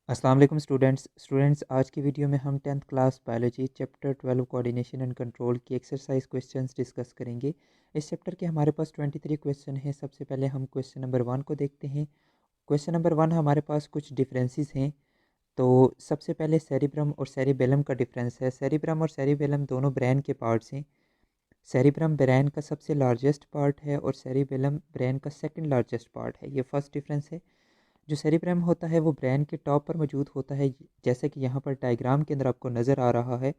अस्सलाम वालेकुम स्टूडेंट्स आज की वीडियो में हम 10th class biology chapter 12 coordination and control की एक्सरसाइज क्वेश्चंस डिस्कस करेंगे। इस चैप्टर के हमारे पास 23 क्वेश्चन हैं। सबसे पहले हम क्वेश्चन नंबर 1 को देखते हैं। क्वेश्चन नंबर 1 हमारे पास कुछ डिफरेंसेस हैं। तो सबसे पहले सेरिब्रम और सेरिबेलम का डिफरेंस है। सेरिब्रम और सेरिबेलम दोनों ब्रेन के पार्ट्स हैं। सेरिब्रम ब्रेन का सबसे लार्जेस्ट पार्ट है और सेरिबेलम ब्रेन का सेकंड लार्जेस्ट पार्ट है। ये फर्स्ट डिफरेंस है। जो सेरिब्रम होता है वो ब्रेन के टॉप पर मौजूद होता है, जैसे कि यहाँ पर डायग्राम के अंदर आपको नज़र आ रहा है।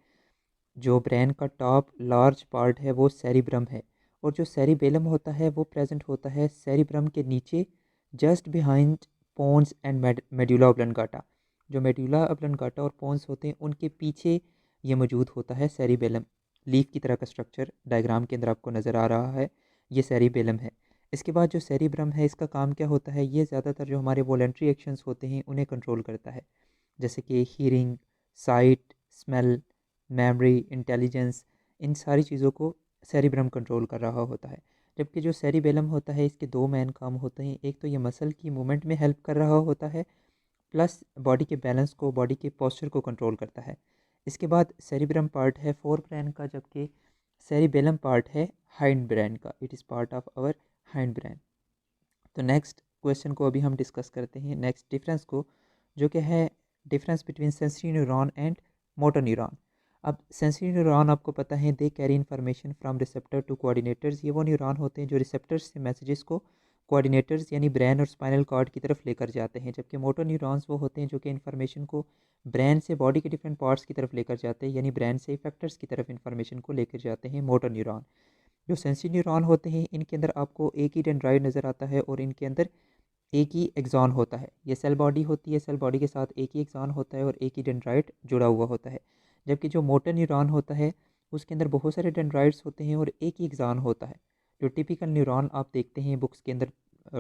जो ब्रेन का टॉप लार्ज पार्ट है वो सेरिब्रम है। और जो सेरिबेलम होता है वो प्रेजेंट होता है सेरिब्रम के नीचे, just behind pons and medulla oblongata. जो मेडुला ऑब्लंगाटा और पोन्स होते हैं उनके पीछे ये मौजूद होता है सेरिबेलम। लीफ की तरह का स्ट्रक्चर डायग्राम के अंदर आपको नज़र आ रहा है, ये सेरिबेलम है। इसके बाद जो सेरिब्रम है इसका काम क्या होता है, ये ज़्यादातर जो हमारे वॉलेंट्री एक्शंस होते हैं उन्हें कंट्रोल करता है, जैसे कि hearing, sight, smell, memory, intelligence. इन सारी चीज़ों को सेरिब्रम कंट्रोल कर रहा होता है। जबकि जो सेरिबेलम होता है इसके दो मेन काम होते हैं। एक तो ये मसल की मूवमेंट में हेल्प कर रहा होता है, प्लस बॉडी के बैलेंस को, बॉडी के पोस्चर को कंट्रोल करता है। इसके बाद सेरिब्रम पार्ट है फोर ब्रेन का, जबकि सेरिबेलम पार्ट है हाइंड ब्रेन का। It is part of our hindbrain. तो नेक्स्ट क्वेश्चन को अभी हम डिस्कस करते हैं, नेक्स्ट डिफरेंस को, जो कि है difference between sensory neuron and motor neuron. अब सेंसरी न्यूरॉन आपको पता है they carry information from receptor to coordinators. ये वो न्यूरॉन होते हैं जो रिसेप्टर्स से मैसेजेस को कोऑर्डिनेटर्स यानी ब्रेन और स्पाइनल कॉर्ड की तरफ लेकर जाते हैं। जबकि मोटर न्यूरॉन्स वो होते हैं जो कि इन्फॉर्मेशन को ब्रेन से बॉडी के डिफरेंट पार्ट्स की तरफ लेकर जाते हैं, यानी ब्रेन से इफेक्टर्स की तरफ इन्फॉर्मेशन को लेकर जाते हैं मोटर न्यूरॉन। जो सेंसरी न्यूरॉन होते हैं इनके अंदर आपको एक ही डेंड्राइट नज़र आता है और इनके अंदर एक ही एक्सॉन होता है। ये सेल बॉडी होती है, सेल बॉडी के साथ एक ही एक्सॉन होता है और एक ही डेंड्राइट जुड़ा हुआ होता है। जबकि जो मोटर न्यूरॉन होता है उसके अंदर बहुत सारे डेंड्राइट्स होते हैं और एक ही एक्सॉन होता है। जो टिपिकल न्यूरॉन आप देखते हैं बुक्स के अंदर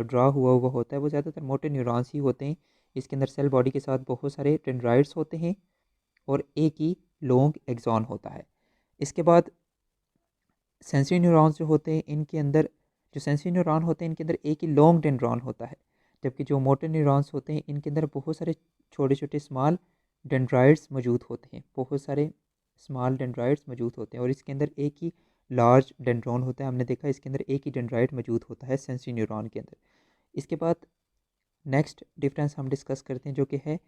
ड्रा हुआ हुआ होता है वो ज़्यादातर मोटर न्यूरॉन्स ही होते हैं। इसके अंदर सेल बॉडी के साथ बहुत सारे डेंड्राइट्स होते हैं और एक ही लॉन्ग एक्सॉन होता है। इसके बाद सेंसरी न्यूरॉन्स जो होते हैं इनके अंदर, जो सेंसरी न्यूरॉन होते हैं इनके अंदर एक ही लॉन्ग डेंड्रॉन होता है। जबकि जो मोटर न्यूरॉन्स होते हैं इनके अंदर बहुत सारे छोटे छोटे स्मॉल डेंड्राइट्स मौजूद होते हैं, बहुत सारे स्मॉल डेंड्राइट्स मौजूद होते हैं और इसके अंदर एक ही लार्ज डेंड्रॉन होता है। हमने देखा इसके अंदर एक ही डेंड्राइट मौजूद होता है सेंसरी न्यूरॉन के अंदर। इसके बाद नेक्स्ट डिफरेंस हम डिस्कस करते हैं जो कि है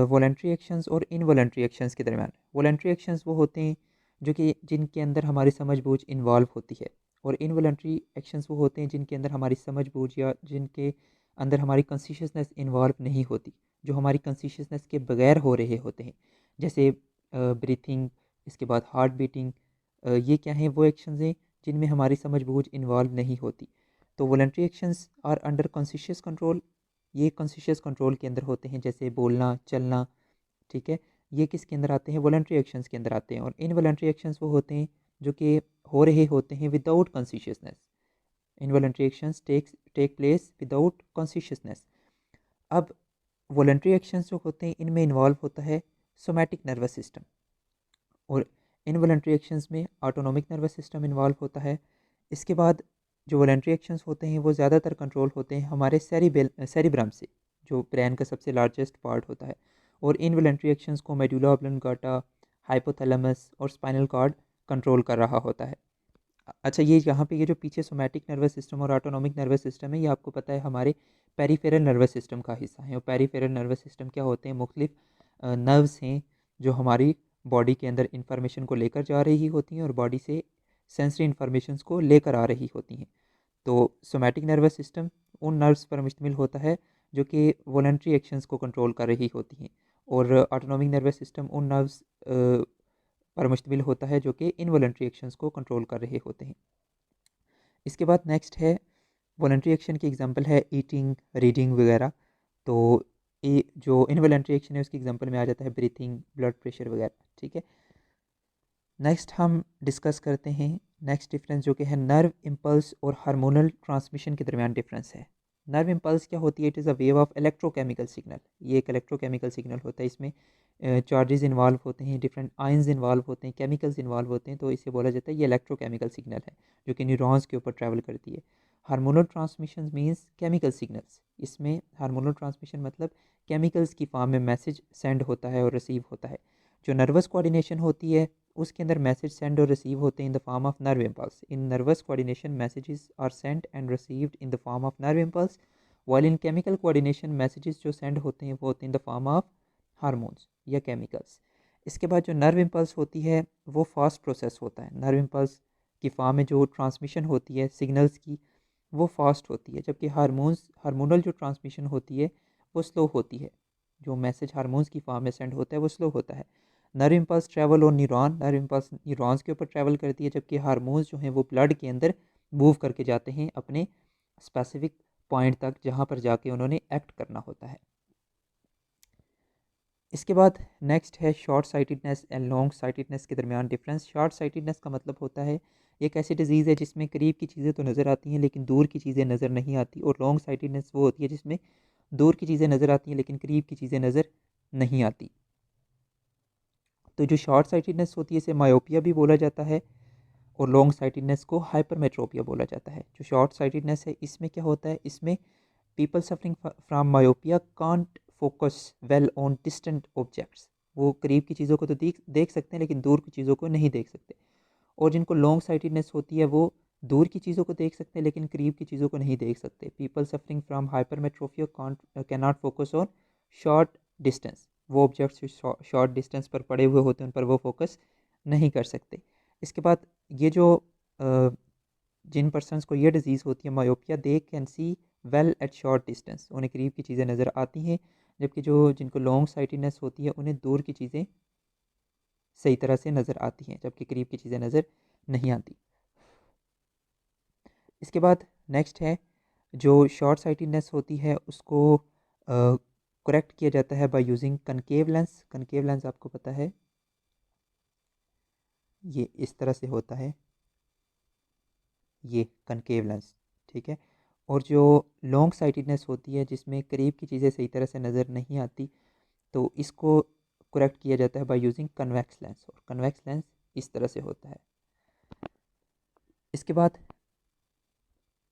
वॉलेंट्री एक्शंस और इनवॉलेंट्री एक्शंस के दरमियान। वॉलेंट्री एक्शंस वो होते हैं जो कि जिनके अंदर हमारी समझ बूझ इन्वॉल्व होती है, और इनवॉलेंट्री एक्शंस वो होते हैं जिनके अंदर हमारी समझ बूझ या जिनके अंदर हमारी कॉन्शियसनेस इन्वॉल्व नहीं होती, जो हमारी कॉन्शियसनेस के बगैर हो रहे होते हैं, जैसे ब्रीथिंग, इसके बाद हार्ट बीटिंग। ये क्या हैं, वो एक्शंस हैं जिनमें हमारी समझ बूझ इन्वॉल्व नहीं होती। तो voluntary actions are under conscious control. ये कॉन्शियस कंट्रोल के अंदर होते हैं, जैसे बोलना, चलना, ठीक है। ये किसके अंदर आते हैं, वॉलंटरी एक्शंस के अंदर आते हैं। और इनवॉलंटरी एक्शंस वो होते हैं जो कि हो रहे होते हैं without consciousness. Involuntary actions take place without consciousness. अब वॉलंटरी एक्शंस जो होते हैं इनमें इन्वॉल्व होता है सोमैटिक नर्वस सिस्टम, और इनवॉलंटरी एक्शंस में ऑटोनॉमिक नर्वस सिस्टम इन्वॉल्व होता है। इसके बाद जो वॉलंटरी एक्शंस होते हैं वो ज़्यादातर कंट्रोल होते हैं हमारे सेरिब्रम से, जो ब्रेन का सबसे लार्जेस्ट पार्ट होता है। और इनवॉलंटरी एक्शंस को मेडुला ऑब्लंगाटा, हाइपोथैलेमस और स्पाइनल कॉर्ड कंट्रोल कर रहा होता है। अच्छा, ये यहाँ पे ये जो पीछे सोमैटिक नर्वस सिस्टम और ऑटोनॉमिक नर्वस सिस्टम है, ये आपको पता है हमारे पेरिफेरल नर्वस सिस्टम का हिस्सा है। और पेरिफेरल नर्वस सिस्टम क्या होते हैं, मुख्तलिफ नर्व्स हैं जो हमारी बॉडी के अंदर इंफॉर्मेशन को लेकर जा रही होती हैं और बॉडी से सेंसरी इंफॉर्मेशन को लेकर आ रही होती हैं। तो सोमैटिक नर्वस सिस्टम उन नर्व्स पर मुश्तमिल होता है जो कि वॉलंटरी एक्शंस को कंट्रोल कर रही होती हैं, और ऑटोनॉमिक नर्वस सिस्टम उन नर्व्स पर मुश्तमिल होता है जो कि इनवॉलंटरी एक्शंस को कंट्रोल कर रहे होते हैं। इसके बाद नेक्स्ट है वॉलंटरी एक्शन की एग्जांपल है ईटिंग, रीडिंग वगैरह। तो ये जो इनवॉलंटरी एक्शन है उसकी एग्जांपल में आ जाता है ब्रीथिंग, ब्लड प्रेशर वगैरह, ठीक है। नेक्स्ट हम डिस्कस करते हैं नेक्स्ट डिफरेंस जो कि है नर्व इम्पल्स और हार्मोनल ट्रांसमिशन के दरमियान डिफरेंस है। नर्व इम्पल्स क्या होती है, it is a wave of electrochemical signal. ये एक इलेक्ट्रोकेमिकल सिग्नल होता है, इसमें चार्जेस इन्वॉल्व होते हैं, डिफरेंट आयंस इन्वॉल्व होते हैं, केमिकल्स इन्वॉल्व होते हैं, तो इसे बोला जाता है ये इलेक्ट्रोकेमिकल सिग्नल है जो कि न्यूरॉन्स के ऊपर ट्रैवल करती है। Hormonal transmission means chemical signals, इसमें हार्मोनल ट्रांसमिशन मतलब केमिकल्स की फॉर्म में मैसेज सेंड होता है और रिसीव होता है। जो नर्वस कोऑर्डिनेशन होती है उसके अंदर मैसेज सेंड और रिसीव होते हैं in the form of nerve impulse. In nervous coordination messages are sent and received in the form of nerve impulse, while in chemical coordination messages जो सेंड होते हैं वो होते हैं in the form of hormones या chemicals. इसके बाद जो नर्व इम्पल्स होती है वो फास्ट प्रोसेस होता है। नर्व इम्पल्स की फॉर्म में जो ट्रांसमिशन होती है सिग्नल्स की वो फास्ट होती है, जबकि हार्मोनल जो ट्रांसमिशन होती है वो स्लो होती है। जो मैसेज हार्मोन्स की फॉर्म में सेंड होता है वो स्लो होता है। नर्व इम्पल्स ट्रैवल और न्यूरॉन, नर्व इम्पल्स न्यूरॉन्स के ऊपर ट्रैवल करती है, जबकि हार्मोन्स जो हैं वो ब्लड के अंदर मूव करके जाते हैं अपने स्पेसिफिक पॉइंट तक जहाँ पर जाके उन्होंने एक्ट करना होता है। इसके बाद नेक्स्ट है short sightedness and long sightedness के दरमियान डिफरेंस। शॉर्ट साइटेडनेस का मतलब होता है एक ऐसी डिजीज़ है जिसमें करीब की चीज़ें तो नज़र आती हैं लेकिन दूर की चीज़ें नज़र नहीं आती, और लॉन्ग साइटेडनेस वो होती है जिसमें दूर की चीज़ें नज़र आती हैं लेकिन करीब की चीज़ें नज़र नहीं आती। तो जो शॉर्ट साइटेडनेस होती है इसे मायोपिया भी बोला जाता है, और लॉन्ग साइटेडनेस को हाइपरमेट्रोपिया बोला जाता है। जो शॉर्ट साइटेडनेस है इसमें क्या होता है, इसमें people suffering from myopia can't focus well on distant objects. वो करीब की चीज़ों को तो देख सकते हैं लेकिन दूर की चीज़ों को नहीं देख सकते। और जिनको लॉन्ग साइटेडनेस होती है वो दूर की चीज़ों को देख सकते हैं लेकिन करीब की चीज़ों को नहीं देख सकते। People suffering from hypermetropia can not focus on short distance. वो ऑब्जेक्ट्स जो शॉर्ट डिस्टेंस पर पड़े हुए होते हैं उन पर वो फोकस नहीं कर सकते। इसके बाद ये जो जिन पर्सनस को ये डिज़ीज़ होती है myopia, they can see well at short distance, उन्हें करीब की चीज़ें नज़र आती हैं, जबकि जो जिनको लॉन्ग साइटेडनेस होती है उन्हें दूर की चीज़ें सही तरह से नज़र आती हैं जबकि करीब की चीज़ें नज़र नहीं आती। इसके बाद नेक्स्ट है जो शॉर्ट साइटेडनेस होती है उसको करेक्ट किया जाता है by using concave lens. Concave lens आपको पता है ये इस तरह से होता है, ये कनकेव लेंस, ठीक है। और जो लॉन्ग साइटेडनेस होती है जिसमें करीब की चीज़ें सही तरह से नज़र नहीं आती, तो इसको करेक्ट किया जाता है बाय यूजिंग कन्वेक्स लेंस, और कन्वेक्स लेंस इस तरह से होता है। इसके बाद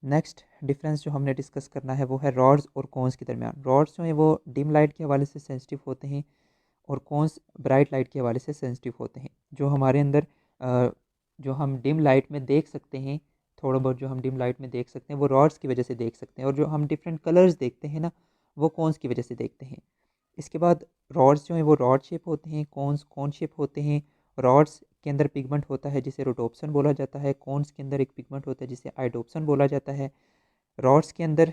नेक्स्ट डिफरेंस जो हमने डिस्कस करना है वो है रॉड्स और कोन्स के दरमियान। रॉड्स जो हैं वो डिम लाइट के हवाले से सेंसिटिव होते हैं और कोन्स ब्राइट लाइट के हवाले से सेंसिटिव होते हैं। जो हमारे अंदर जो हम डिम लाइट में देख सकते हैं, थोड़ा बहुत जो हम डिम लाइट में देख सकते हैं वो रॉड्स की वजह से देख सकते हैं, और जो हम डिफरेंट कलर्स देखते हैं ना वो कोन्स की वजह से देखते हैं। इसके बाद रॉड्स जो हैं वो रॉड शेप होते हैं, कोन्स कोन शेप होते हैं। रॉड्स के अंदर पिगमेंट होता है जिसे रोटोप्सन बोला जाता है, कोन्स के अंदर एक पिगमेंट होता है जिसे आइडोप्सन बोला जाता है। रॉड्स के अंदर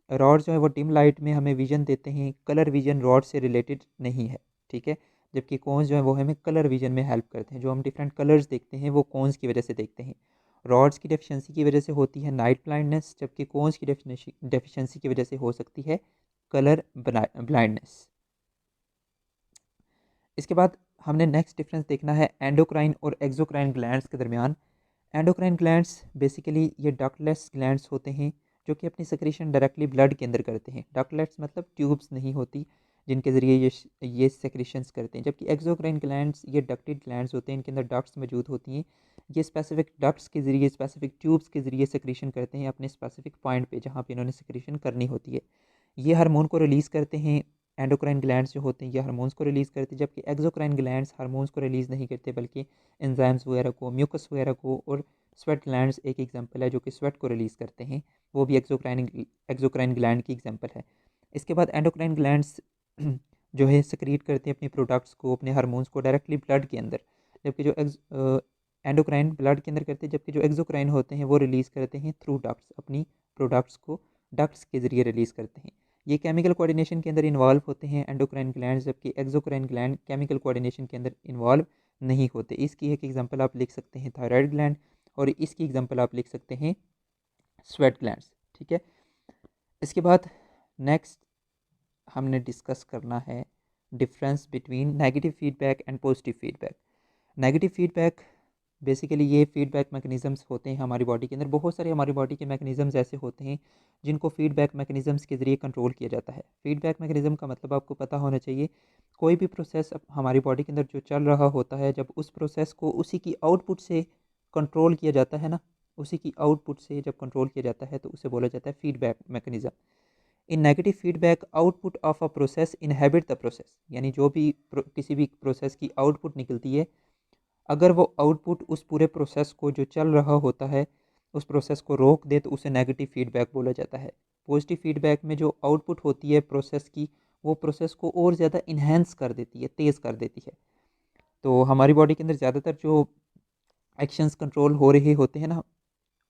रॉड्स जो है वो डिम लाइट में हमें विजन देते हैं, कलर विजन रॉड से रिलेटेड नहीं है, ठीक है। जबकि कोन्स जो है वो हमें कलर विजन में हेल्प करते हैं, जो हम डिफरेंट कलर्स देखते हैं वो कोन्स की वजह से देखते हैं। रॉड्स की डेफिशिएंसी की वजह से होती है नाइट ब्लाइंडनेस, जबकि कोन्स की डेफिशिएंसी की वजह से हो सकती है कलर ब्लाइंडनेस। इसके बाद हमने नेक्स्ट डिफरेंस देखना है एंडोक्राइन और एक्सोक्राइन ग्लैंड्स के दरमियान। एंडोक्राइन ग्लैंड्स बेसिकली ये डक्टलेस ग्लैंड्स होते हैं जो कि अपनी सेक्रेशन डायरेक्टली ब्लड के अंदर करते हैं। डक्टलेट्स मतलब ट्यूब्स नहीं होती जिनके ज़रिए ये सेक्रेशंस करते हैं, जबकि एक्सोक्राइन ग्लैंड्स ये डक्टेड ग्लैंड्स होते हैं, इनके अंदर डक्ट्स मौजूद होती हैं। ये स्पेसिफिक डक्ट्स के ज़रिए स्पेसिफिक ट्यूब्स के ज़रिए सेक्रेशन करते हैं अपने स्पेसिफिक पॉइंट पे जहाँ पे इन्होंने सेक्रेशन करनी होती है। ये हार्मोन को रिलीज़ करते हैं, एंडोक्राइन ग्लैंड्स जो होते हैं ये हार्मोन्स को रिलीज़ करते हैं, जबकि एक्सोक्राइन ग्लैंड्स हार्मोन्स को रिलीज़ नहीं करते बल्कि एंजाइम्स वगैरह को, म्यूकस वगैरह को, और स्वेट ग्लैंड्स एक एग्जांपल है जो कि स्वेट को रिलीज़ करते हैं, वो भी एक्सोक्राइन ग्लैंड की एग्जांपल है। इसके बाद एंडोक्राइन ग्लैंड्स जो है सक्रीट करते हैं अपने प्रोडक्ट्स को, अपने हार्मोन्स को डायरेक्टली ब्लड के अंदर, जबकि जो एंडोक्राइन ब्लड के अंदर करते हैं, जबकि जो एक्सोक्राइन होते हैं वो रिलीज़ करते हैं थ्रू डक्ट्स, अपनी प्रोडक्ट्स को डक्ट्स के ज़रिए रिलीज़ करते हैं। ये केमिकल कोऑर्डिनेशन के अंदर इन्वॉल्व होते हैं एंडोक्राइन ग्लैंड्स, जबकि एक्सोक्राइन ग्लैंड केमिकल कोऑर्डिनेशन के अंदर इन्वॉल्व नहीं होते। इसकी एक एग्जांपल आप लिख सकते हैं थायराइड ग्लैंड, और इसकी एग्जांपल आप लिख सकते हैं स्वेट ग्लैंड्स, ठीक है। इसके बाद नेक्स्ट हमने डिस्कस करना है difference between negative feedback and positive feedback. Negative feedback basically ये फीडबैक मैकेनिज़म्स होते हैं हमारी बॉडी के अंदर। बहुत सारे हमारी बॉडी के मैकेनिज़म्स ऐसे होते हैं जिनको फीडबैक मैकेनिज़म्स के ज़रिए कंट्रोल किया जाता है। फीडबैक मैकेनिज़्म का मतलब आपको पता होना चाहिए, कोई भी प्रोसेस हमारी बॉडी के अंदर जो चल रहा होता है, जब उस प्रोसेस को उसी की आउटपुट से कंट्रोल किया जाता है ना, उसी की आउटपुट से जब कंट्रोल किया जाता है तो उसे बोला जाता है feedback mechanism. In negative feedback output of a process inhibit the process, यानी जो भी किसी भी प्रोसेस की आउटपुट निकलती है, अगर वो आउटपुट उस पूरे प्रोसेस को जो चल रहा होता है उस प्रोसेस को रोक दे तो उसे नेगेटिव फीडबैक बोला जाता है। पॉजिटिव फीडबैक में जो आउटपुट होती है प्रोसेस की, वो प्रोसेस को और ज़्यादा इन्हेंस कर देती है, तेज़ कर देती है। तो हमारी बॉडी के अंदर ज़्यादातर जो एक्शंस कंट्रोल हो रहे होते हैं ना,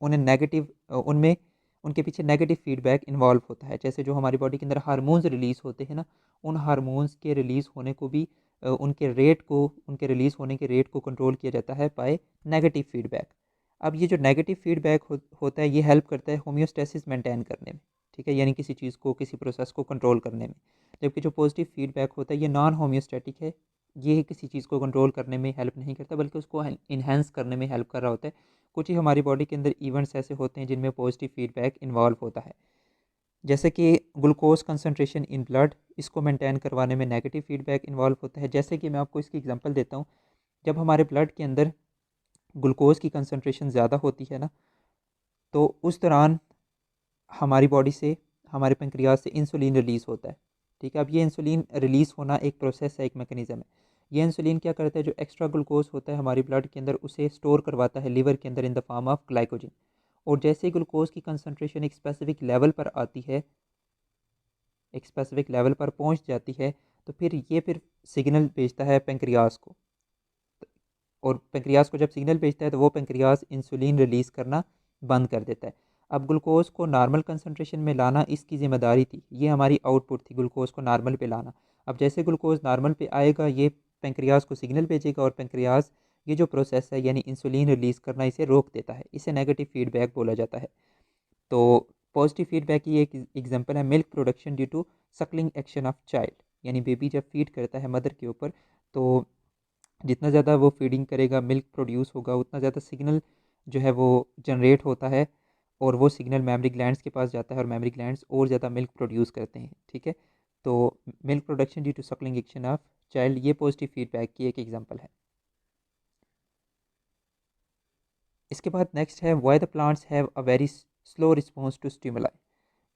उन्हें नेगेटिव उनमें उनके पीछे नेगेटिव फीडबैक इन्वॉल्व होता है। जैसे जो हमारी बॉडी के अंदर हार्मोन्स रिलीज़ होते हैं ना, उन हार्मोन्स के रिलीज़ होने को भी उनके रिलीज़ होने के रेट को कंट्रोल किया जाता है बाय नेगेटिव फीडबैक। अब ये जो नेगेटिव फीडबैक होता है, ये हेल्प करता है होम्योस्टेसिस मेंटेन करने में, ठीक है, यानी किसी चीज़ को, किसी प्रोसेस को कंट्रोल करने में। जबकि जो पॉजिटिव फीडबैक होता है ये नॉन होम्योस्टेटिक है, ये किसी चीज़ को कंट्रोल करने में हेल्प नहीं करता बल्कि उसको इन्हेंस करने में हेल्प कर रहा होता है। कुछ ही हमारी बॉडी के अंदर इवेंट्स ऐसे होते हैं जिनमें पॉजिटिव फीडबैक इन्वॉल्व होता है, जैसे कि ग्लूकोज कंसनट्रेशन इन ब्लड, इसको मेंटेन करवाने में नेगेटिव फीडबैक इन्वॉल्व होता है। जैसे कि मैं आपको इसकी एग्जांपल देता हूँ, जब हमारे ब्लड के अंदर ग्लूकोज की कंसनट्रेशन ज़्यादा होती है ना, तो उस दौरान हमारी बॉडी से, हमारे पेंक्रियाज से इंसुलिन रिलीज़ होता है, ठीक है। अब ये इंसुलिन रिलीज़ होना एक प्रोसेस है, एक मैकेनिज़्म है। ये इंसुलिन क्या करता है, जो एक्स्ट्रा ग्लूकोज होता है हमारी ब्लड के अंदर उसे स्टोर करवाता है लिवर के अंदर इन द फॉर्म ऑफ ग्लाइकोजन। और जैसे ही ग्लूकोज की कंसनट्रेशन एक स्पेसिफिक लेवल पर आती है, एक स्पेसिफिक लेवल पर पहुंच जाती है, तो फिर सिग्नल भेजता है पेंक्रियाज को। और पेंक्रियाज को जब सिग्नल भेजता है तो वो पेंक्रियाज इंसुलिन रिलीज़ करना बंद कर देता है। अब ग्लूकोज को नॉर्मल कंसनट्रेशन में लाना इसकी ज़िम्मेदारी थी, ये हमारी आउटपुट थी ग्लूकोज को नॉर्मल पे लाना। अब जैसे ग्लूकोज नॉर्मल पे आएगा, ये पेंक्रियाज को सिग्नल भेजेगा और पेंक्रियाज ये जो प्रोसेस है यानी इंसुलिन रिलीज़ करना, इसे रोक देता है। इसे नेगेटिव फीडबैक बोला जाता है। तो पॉजिटिव फीडबैक की एक एग्जांपल है milk production due to suckling action of child, यानी बेबी जब फीड करता है मदर के ऊपर, तो जितना ज़्यादा वो फीडिंग करेगा, मिल्क प्रोड्यूस होगा, उतना ज़्यादा सिग्नल जो है वो जनरेट होता है और वो सिग्नल मेमोरी ग्लैंड्स के पास जाता है और मेमोरी ग्लैंड्स और ज़्यादा मिल्क प्रोड्यूस करते हैं, ठीक है। तो milk production due to suckling action of child, ये पॉजिटिव फीडबैक की एक एग्जांपल है। इसके बाद नेक्स्ट है why the plants have a very slow response to stimuli.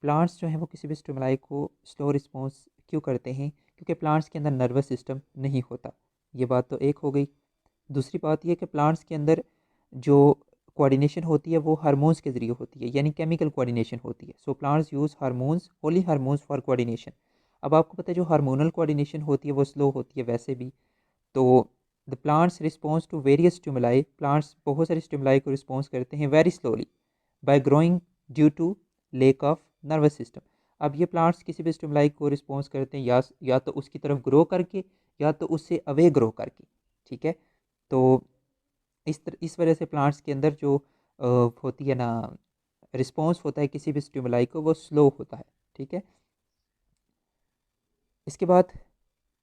Plants जो हैं वो किसी भी स्टिमुलाई को स्लो रिस्पॉन्स क्यों करते हैं, क्योंकि प्लांट्स के अंदर नर्वस सिस्टम नहीं होता। ये बात तो एक हो गई। दूसरी बात ये कि प्लांट्स के अंदर जो कोऑर्डिनेशन होती है वो हार्मोन्स के ज़रिए होती है, यानी केमिकल कोऑर्डिनेशन होती है। So plants use hormones, only hormones for coordination. अब आपको पता है जो हार्मोनल कोऑर्डिनेशन होती है वो स्लो होती है वैसे भी। तो the plants response to various stimuli, plants बहुत सारी स्टिमुलाई को रिस्पॉन्स करते हैं very slowly by growing due to lack of nervous system. अब ये प्लांट्स किसी भी स्टिमुलाई को रिस्पॉन्स करते हैं या तो उसकी तरफ ग्रो करके या तो उससे अवे ग्रो करके, ठीक है। तो इस वजह से प्लांट्स के अंदर जो होती है ना रिस्पॉन्स होता है किसी भी स्टिमुलाई को, वो स्लो होता है, ठीक है। इसके बाद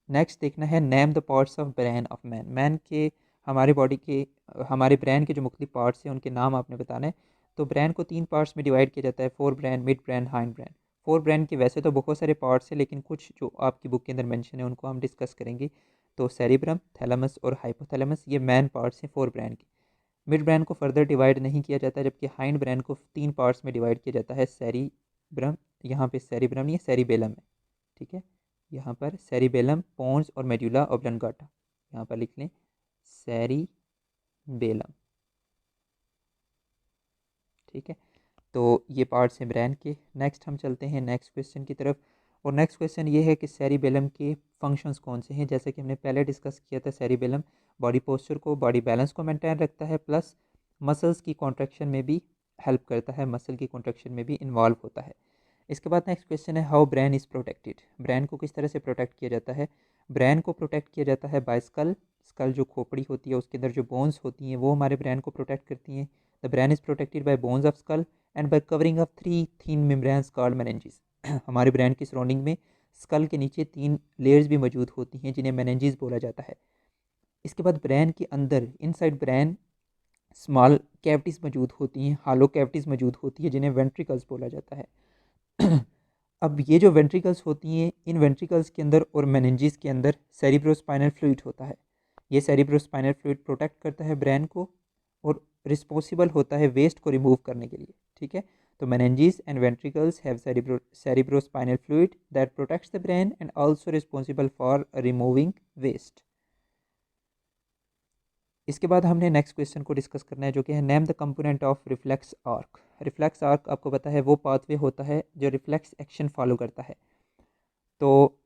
नेक्स्ट देखना है name the parts of brain of man. Man के, हमारे बॉडी के, हमारे ब्रेन के जो मुख्तलिफ पार्ट्स हैं उनके नाम आपने बताने हैं। तो ब्रेन को 3 पार्ट्स में डिवाइड किया जाता है, fore brain, mid brain, hind brain. Fore brain के वैसे तो बहुत सारे पार्ट्स हैं, लेकिन कुछ जो आपकी बुक के अंदर मेंशन है उनको हम डिस्कस करेंगे। तो सेरिब्रम, थैलेमस और हाइपोथैलेमस, ये मेन पार्ट्स हैं फोर ब्रेन के। मिड ब्रेन को फर्दर डिवाइड नहीं किया जाता, जबकि हाइंड ब्रेन को 3 पार्ट्स में डिवाइड किया जाता है, सेरिब्रम, यहाँ पे सेरिब्रम नहीं है, सेरिबेलम है, ठीक है। यहाँ पर सेरिबेलम, पोन्स और मेडुला ऑब्लंगाटा, यहाँ पर लिख लें सेरिबेलम, ठीक है। तो ये पार्ट्स हैं ब्रेन के। नेक्स्ट हम चलते हैं नेक्स्ट क्वेश्चन की तरफ, और नेक्स्ट क्वेश्चन ये है कि सेरिबेलम के फंक्शंस कौन से हैं। जैसे कि हमने पहले डिस्कस किया था, सेरिबेलम बॉडी पोस्चर को, बॉडी बैलेंस को मेंटेन रखता है, प्लस मसल्स की कॉन्ट्रैक्शन में भी हेल्प करता है, मसल की कॉन्ट्रैक्शन में भी इन्वॉल्व होता है। इसके बाद नेक्स्ट क्वेश्चन है how brain is protected. Brain को किस तरह से प्रोटेक्ट किया जाता है। ब्रेन को प्रोटेक्ट किया जाता है बाय स्कल। स्कल जो खोपड़ी होती है उसके अंदर जो बोन्स होती हैं वो हमारे ब्रेन को प्रोटेक्ट करती हैं। The brain is protected by bones of skull and bye covering of 3 thin membranes called meninges. हमारे ब्रेन की सराउंडिंग में स्कल के नीचे 3 लेयर्स भी मौजूद होती हैं जिन्हें मेनिंजेस बोला जाता है। इसके बाद ब्रेन के अंदर इनसाइड ब्रेन स्मॉल कैविटीज़ मौजूद होती हैं, हालो कैविटीज़ मौजूद होती है जिन्हें वेंट्रिकल्स बोला जाता है। अब ये जो वेंट्रिकल्स होती हैं, इन वेंट्रिकल्स के अंदर और मेनिंजेस के अंदर सेरिब्रोस्पाइनल फ्लूइड होता है। ये सेरिब्रोस्पाइनल फ्लूइड प्रोटेक्ट करता है ब्रेन को और रिस्पॉन्सिबल होता है वेस्ट को रिमूव करने के लिए, ठीक है। तो meninges and ventricles have cerebrospinal fluid that protects the brain and also responsible for removing waste। इसके बाद हमने नेक्स्ट क्वेश्चन को डिस्कस करना है जो कि है name the component of reflex arc. Reflex arc आपको पता है वो पाथवे होता है जो रिफ्लेक्स एक्शन फॉलो करता है। तो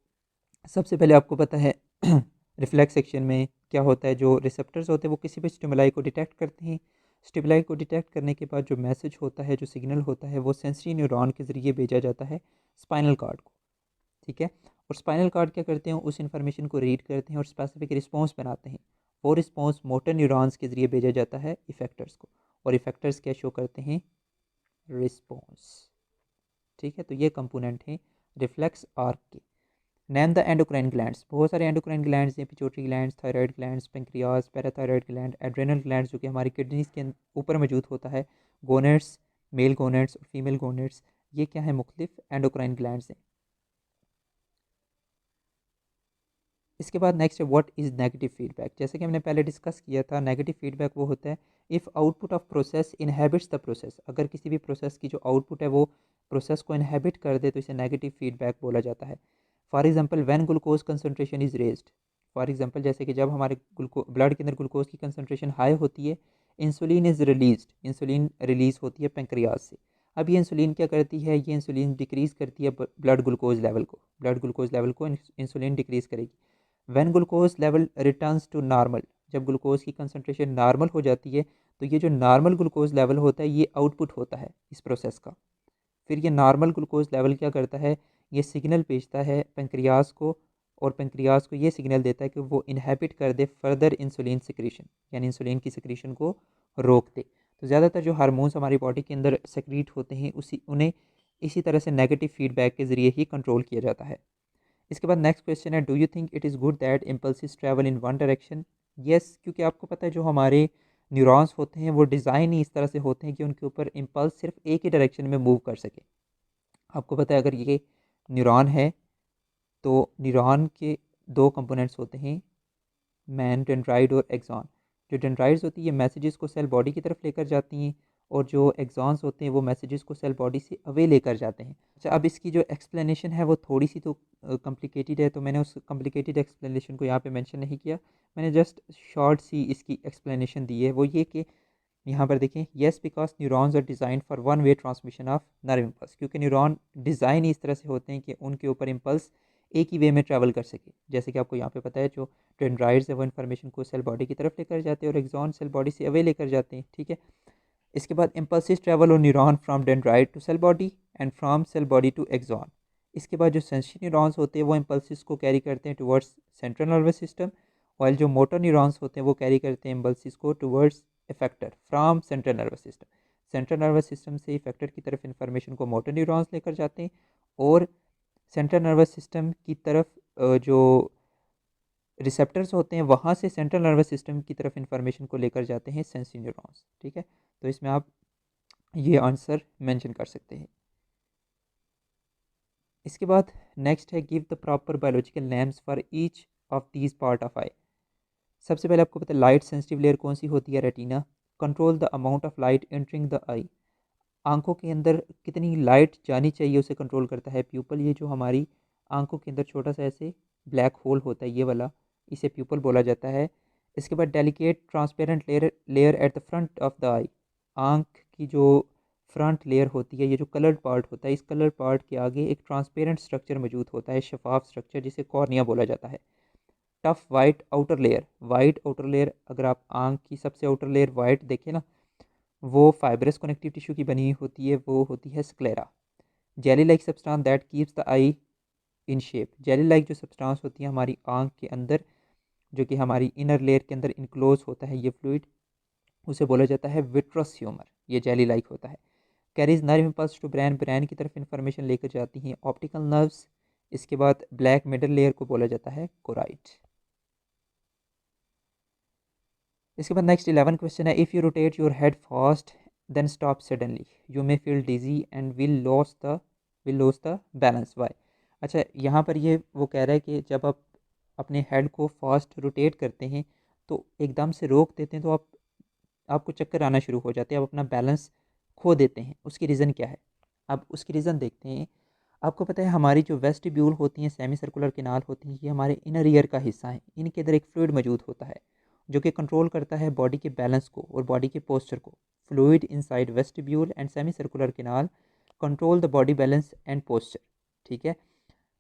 सबसे पहले आपको पता है रिफ्लेक्स एक्शन में क्या होता है, जो रिसेप्टर्स होते हैं वो किसी भी स्टिमुलाई को डिटेक्ट करते हैं। स्टिमुलाई को डिटेक्ट करने के बाद जो मैसेज होता है, जो सिग्नल होता है, वो सेंसरी न्यूरॉन के ज़रिए भेजा जाता है स्पाइनल कार्ड को, ठीक है। और स्पाइनल कार्ड क्या करते हैं, उस इन्फॉर्मेशन को रीड करते हैं और स्पेसिफिक रिस्पॉन्स बनाते हैं। वो रिस्पॉन्स मोटर न्यूरॉन्स के ज़रिए भेजा जाता है इफेक्टर्स को, और इफेक्टर्स क्या शो करते हैं, रिस्पॉन्स, ठीक है। तो ये कंपोनेंट हैं रिफ्लेक्स आर्क के। Name the endocrine glands. बहुत सारे एंडोक्राइन ग्लैंड्स हैं, pituitary glands, thyroid glands, pancreas, parathyroid gland, adrenal glands जो कि हमारी किडनीज के ऊपर मौजूद होता है, गोनेट्स, मेल गोनेट्स और फीमेल गोनेट्स, ये क्या है, मुख्तलिफ एंडोक्राइन ग्लैंड्स हैं। इसके बाद नेक्स्ट है व्हाट इज़ नेगेटिव फीडबैक। जैसे कि हमने पहले डिस्कस किया था, नेगेटिव फीडबैक वो होता है if output of process inhabits the process. अगर किसी भी प्रोसेस की जो आउटपुट है वो प्रोसेस को इनहेबिट कर दे तो इसे नेगेटिव फीडबैक बोला जाता है। For example when glucose concentration is raised. For example जैसे कि जब हमारे ब्लड के अंदर ग्लूकोज की कंसनट्रेशन हाई होती है, insulin is released, insulin release होती है पेंक्रियाज से। अब ये इंसुलिन क्या करती है, ये इंसुलिन डिक्रीज़ करती है ब्लड ग्लूकोज लेवल को, ब्लड ग्लूकोज लेवल को इंसुलिन डिक्रीज़ करेगी। When glucose level returns to normal, जब ग्लूकोज की कंसनट्रेशन नॉर्मल हो जाती है तो ये जो नॉर्मल ग्लूकोज लेवल होता है ये आउटपुट होता है इस प्रोसेस का। फिर ये नॉर्मल ग्लूकोज लेवल क्या करता है, ये सिग्नल भेजता है पेंक्रियाज को, और पेंक्रियाज को ये सिग्नल देता है कि वो इनहेबिट कर दे फर्दर इंसुलिन सिक्रीशन, यानी इंसुलिन की सिक्रीशन को रोक दे। तो ज़्यादातर जो हार्मोन्स हमारी बॉडी के अंदर सेक्रीट होते हैं उन्हें इसी तरह से नेगेटिव फीडबैक के ज़रिए ही कंट्रोल किया जाता है। इसके बाद नेक्स्ट क्वेश्चन है do you think it is good that impulses travel in one direction. Yes, क्योंकि आपको पता है जो हमारे न्यूरॉन्स होते हैं वो डिज़ाइन ही इस तरह से होते हैं कि उनके ऊपर इम्पल्स सिर्फ एक ही डायरेक्शन में मूव कर सके। आपको पता है अगर ये न्यूरॉन है तो न्यूरॉन के दो कंपोनेंट्स होते हैं, मैन डेंड्राइट और एक्सॉन। जो डेंड्राइट्स होती है ये मैसेजेस को सेल बॉडी की तरफ लेकर जाती हैं, और जो एक्सॉन्स होते हैं वो मैसेजेस को सेल बॉडी से अवे लेकर जाते हैं। अच्छा, अब इसकी जो एक्सप्लेनेशन है वो थोड़ी सी तो कॉम्प्लिकेटेड है, तो मैंने उस कॉम्प्लिकेटेड एक्सप्लेनेशन को यहाँ पे मेंशन नहीं किया, मैंने जस्ट शॉर्ट सी इसकी एक्सप्लेनेशन दी है। वो ये कि यहाँ पर देखें, yes because neurons are design for one way transmission of nerve impulse, क्योंकि न्यूरॉन डिज़ाइन इस तरह से होते हैं कि उनके ऊपर इम्पल्स एक ही वे में ट्रैवल कर सके। जैसे कि आपको यहाँ पे पता है जो डेंड्राइट्स है वो इन्फॉर्मेशन को सेल बॉडी की तरफ लेकर जाते हैं और एक्सॉन सेल बॉडी से अवे लेकर जाते हैं, ठीक है। इसके बाद impulses travel on neuron from dendrite to cell body and from cell body to axon. इसके बाद जो सेंसरी न्यूरॉन्स होते हैं वो इम्पल्सिस को कैरी करते हैं towards central nervous system, while जो मोटर न्यूरॉन्स होते हैं वो कैरी करते हैं इम्पल्सिस को towards effector from central nervous system. Central nervous system से इफेक्टर की तरफ इन्फॉर्मेशन को मोटर न्यूरॉन्स लेकर जाते हैं, और सेंट्रल नर्वस सिस्टम की तरफ जो रिसेप्टर्स होते हैं वहाँ से सेंट्रल नर्वस सिस्टम की तरफ इन्फॉर्मेशन को लेकर जाते हैं सेंसरी न्यूरॉन्स, ठीक है। तो इसमें आप ये आंसर मेंशन कर सकते हैं। इसके बाद नेक्स्ट है give the proper biological names for each of these part of eye. सबसे पहले आपको पता है लाइट सेंसिटिव लेयर कौन सी होती है, retina. Control the amount of light entering the eye, आंखों के अंदर कितनी लाइट जानी चाहिए उसे कंट्रोल करता है प्यूपल। ये जो हमारी आंखों के अंदर छोटा सा ऐसे ब्लैक होल होता है ये वाला, इसे प्यूपल बोला जाता है। इसके बाद delicate transparent layer at the front of the eye, आंख की जो फ्रंट लेयर होती है, ये जो कलर्ड पार्ट होता है, इस कलर पार्ट के आगे एक ट्रांसपेरेंट स्ट्रक्चर मौजूद होता है, शफाफ स्ट्रक्चर, जिसे कॉर्निया बोला जाता है। Tough white outer layer, white outer layer, अगर आप आंख की सबसे आउटर लेयर वाइट देखें ना, वो फाइब्रस कनेक्टिव टिश्यू की बनी होती है, वो होती है sclera. Jelly like substance that keeps the I in shape, jelly like जो सब्सटेंस होती है हमारी आंख के अंदर, जो कि हमारी इनर लेयर के अंदर इनक्लोज होता है ये फ्लूइड, उसे बोला जाता है विट्रस ह्यूमर, ये जेली लाइक होता है। Carries nerve impulse to brain, brain की तरफ इंफॉर्मेशन लेकर जाती हैं ऑप्टिकल नर्व्स। इसके बाद ब्लैक मिडल लेयर को बोला जाता है कोराइट। इसके बाद नेक्स्ट 11 क्वेश्चन है if you rotate your head fast then stop suddenly you may feel dizzy and will lose the balance why. अच्छा, यहाँ पर ये वो कह रहा है कि जब आप अपने हेड को फास्ट रोटेट करते हैं तो एकदम से रोक देते हैं तो आप आपको चक्कर आना शुरू हो जाते हैं, आप अपना बैलेंस खो देते हैं। उसकी रीज़न क्या है? अब उसकी रीज़न देखते हैं। आपको पता है हमारी जो वेस्टिब्यूल होती हैं, सेमी सर्कुलर केनाल होती हैं, ये हमारे इनर ईयर का हिस्सा है। इनके अंदर एक फ्लूइड मौजूद होता है जो कि कंट्रोल करता है बॉडी के बैलेंस को और बॉडी के पोस्चर को। Fluid inside vestibule and semi circular canal control the body balance and posture. ठीक है,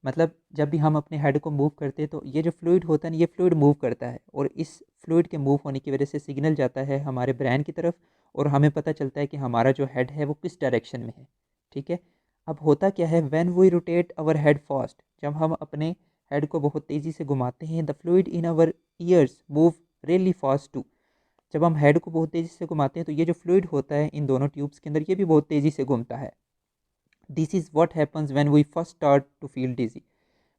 मतलब जब भी हम अपने हेड को मूव करते हैं तो ये जो फ्लूइड होता है ना, ये फ्लूइड मूव करता है और इस फ्लूइड के मूव होने की वजह से सिग्नल जाता है हमारे ब्रेन की तरफ और हमें पता चलता है कि हमारा जो हेड है वो किस डायरेक्शन में है। ठीक है, अब होता क्या है, when we rotate our head fast, जब हम अपने हेड को बहुत तेज़ी से घुमाते हैं, the fluid in our ears move really fast too. जब हम हेड को बहुत तेज़ी से घुमाते हैं तो ये जो फ्लूइड होता है इन दोनों ट्यूब्स के अंदर, ये भी बहुत तेज़ी से घूमता है। This is what happens when we first start to feel dizzy.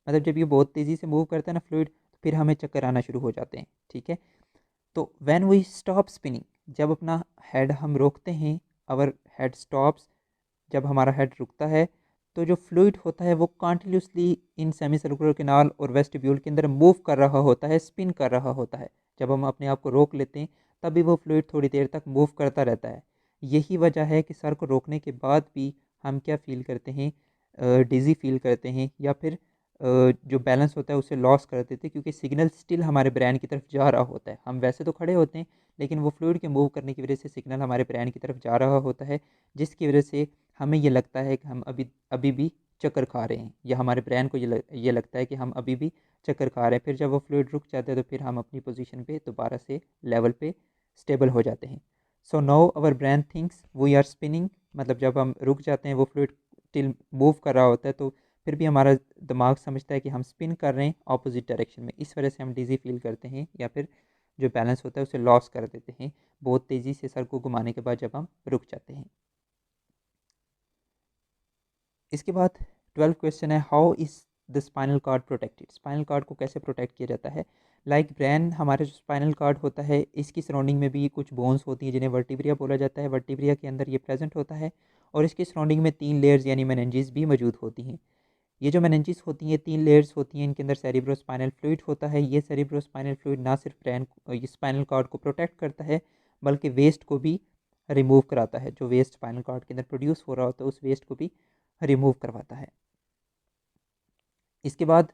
मतलब जब ये बहुत तेज़ी से मूव करता है ना फ्लूइड, तो फिर हमें चक्कर आना शुरू हो जाते हैं। ठीक है, तो व्हेन वी स्टॉप स्पिनिंग, जब अपना हेड हम रोकते हैं, आवर हेड स्टॉप्स, जब हमारा हेड रुकता है, तो जो फ्लूइड होता है वो continuously in semi circular canal और वेस्टिब्यूल के अंदर मूव कर रहा होता है, स्पिन कर रहा होता है। जब हम अपने आप को रोक लेते हैं तभी वो फ्लूइड थोड़ी देर तक मूव करता रहता है। यही वजह है कि सर को रोकने के बाद भी हम क्या फील करते हैं, डिज़ी फील करते हैं या फिर जो बैलेंस होता है उसे लॉस कर देते हैं, क्योंकि सिग्नल स्टिल हमारे ब्रेन की तरफ जा रहा होता है। हम वैसे तो खड़े होते हैं लेकिन वो फ्लूइड के मूव करने की वजह से सिग्नल हमारे ब्रेन की तरफ जा रहा होता है, जिसकी वजह से हमें ये लगता है कि हम अभी अभी भी चक्कर खा रहे हैं, या हमारे ब्रेन को ये लगता है कि हम अभी भी चक्कर खा रहे हैं। फिर जब वो फ्लूइड रुक जाता है तो फिर हम अपनी पोजीशन पे दोबारा से लेवल पे स्टेबल हो जाते हैं। So now our brain thinks we are spinning, मतलब जब हम रुक जाते हैं, वो फ्लूइड स्टिल मूव कर रहा होता है, तो फिर भी हमारा दिमाग समझता है कि हम स्पिन कर रहे हैं ऑपोजिट डायरेक्शन में। इस वजह से हम डिज़ी फील करते हैं या फिर जो बैलेंस होता है उसे लॉस कर देते हैं बहुत तेज़ी से सर को घुमाने के बाद जब हम रुक जाते हैं। इसके बाद 12 क्वेश्चन है, how is the spinal cord protected. Spinal cord को कैसे प्रोटेक्ट किया जाता है? लाइक ब्रेन, हमारे जो स्पाइनल कार्ड होता है इसकी सराउंडिंग में भी कुछ बोन्स होती हैं जिन्हें वर्टिब्रिया बोला जाता है। वर्टिब्रिया के अंदर ये प्रेजेंट होता है और इसकी सराउंडिंग में 3 लेयर्स यानी मेनिंजेस भी मौजूद होती हैं। ये जो मेनिंजेस होती हैं 3 लेयर्स होती हैं, इनके अंदर सेरिब्रोस्पाइनल फ्लूइड होता है। ये सेरिब्रोस्पाइनल फ्लूइड ना सिर्फ ब्रेन स्पाइनल कार्ड को प्रोटेक्ट करता है बल्कि वेस्ट को भी रिमूव कराता है। जो वेस्ट स्पाइनल कार्ड के अंदर प्रोड्यूस हो रहा होता है उस वेस्ट को भी रिमूव करवाता है। इसके बाद